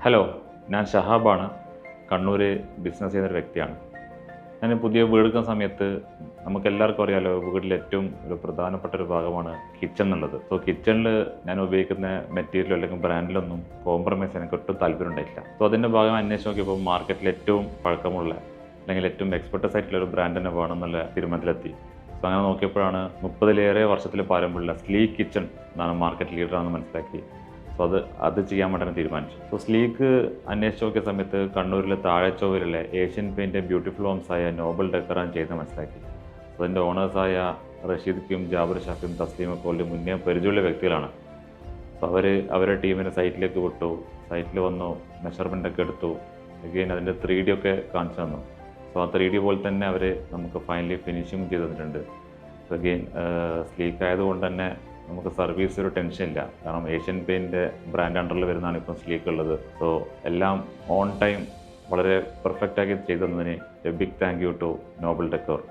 Hello, ഞാൻ ഷഹാബാണ്. Kannur business ചെയ്യുന്നൊരു വ്യക്തിയാണ്. ഞാൻ പുതിയ വീട് എടുക്കുന്ന സമയത്ത് നമുക്കെല്ലാവർക്കും അറിയാമല്ലോ, വീട്ടിൽ ഏറ്റവും ഒരു പ്രധാനപ്പെട്ട ഒരു ഭാഗമാണ് കിച്ചൺ എന്നുള്ളത്. സോ കിച്ചണിൽ ഞാൻ ഉപയോഗിക്കുന്ന മെറ്റീരിയലോ അല്ലെങ്കിൽ ബ്രാൻഡിലൊന്നും കോംപ്രമൈസ് എനിക്ക് ഒട്ടും താല്പര്യം ഉണ്ടായില്ല. സോ അതിൻ്റെ ഭാഗം അന്വേഷിച്ച് നോക്കിയപ്പോൾ മാർക്കറ്റിൽ ഏറ്റവും പഴക്കമുള്ള അല്ലെങ്കിൽ ഏറ്റവും എക്സ്പെർട്ടൈസ് ആയിട്ടുള്ള ഒരു ബ്രാൻഡ് തന്നെ വേണമെന്നുള്ള തീരുമാനത്തിലെത്തി. സോ അങ്ങനെ നോക്കിയപ്പോഴാണ് 30-ലേറെ വർഷത്തിൽ പാരമ്പര്യമുള്ള സ്ലീക്ക് കിച്ചൺ എന്നാണ് മാർക്കറ്റ് ലീഡറാണെന്ന് മനസ്സിലാക്കി. സോ അത് ചെയ്യാൻ വേണ്ടി തീരുമാനിച്ചു. സോ സ്ലീക്ക് അന്വേഷിച്ച് നോക്കിയ സമയത്ത് കണ്ണൂരിലെ താഴെച്ചൊവ്വയിലുള്ള ഏഷ്യൻ പെയിൻ്റെ ബ്യൂട്ടിഫുൾ ഹോംസായ നോബൽ ഡെക്കറാണ് ചെയ്യുന്നത് മനസ്സിലാക്കി. സോ അതിൻ്റെ ഓണേഴ്സായ റഷീദ്ക്കും ജാബിർ ഷാഫിയും തസ്ലീമൊക്കെ ഓൾറെഡി മുന്നേ പരിചയമുള്ള വ്യക്തികളാണ്. സോ അവരുടെ ടീമിനെ സൈറ്റിലേക്ക് വിട്ടു. സൈറ്റിൽ വന്നു, മെഷർമെൻ്റൊക്കെ എടുത്തു. അഗെയിൻ അതിൻ്റെ 3D ഒക്കെ കാണിച്ചു തന്നു. സോ ആ 3D പോലെ തന്നെ അവർ നമുക്ക് ഫൈനലി ഫിനിഷിങ് ചെയ്ത് തന്നിട്ടുണ്ട്. സോ അഗെയിൻ സ്ലീക്ക് ആയതുകൊണ്ട് തന്നെ നമുക്ക് സർവീസ് ഒരു ടെൻഷൻ ഇല്ല. കാരണം ഏഷ്യൻ പെയിൻ്റെ ബ്രാൻഡ് അണ്ടറിൽ വരുന്നതാണ് ഇപ്പം സ്ലീക്ക് ഉള്ളത്. സോ എല്ലാം ഓൺ ടൈം വളരെ പെർഫെക്റ്റാക്കി ചെയ്തു തന്നതിന് a big thank you to Noble decker.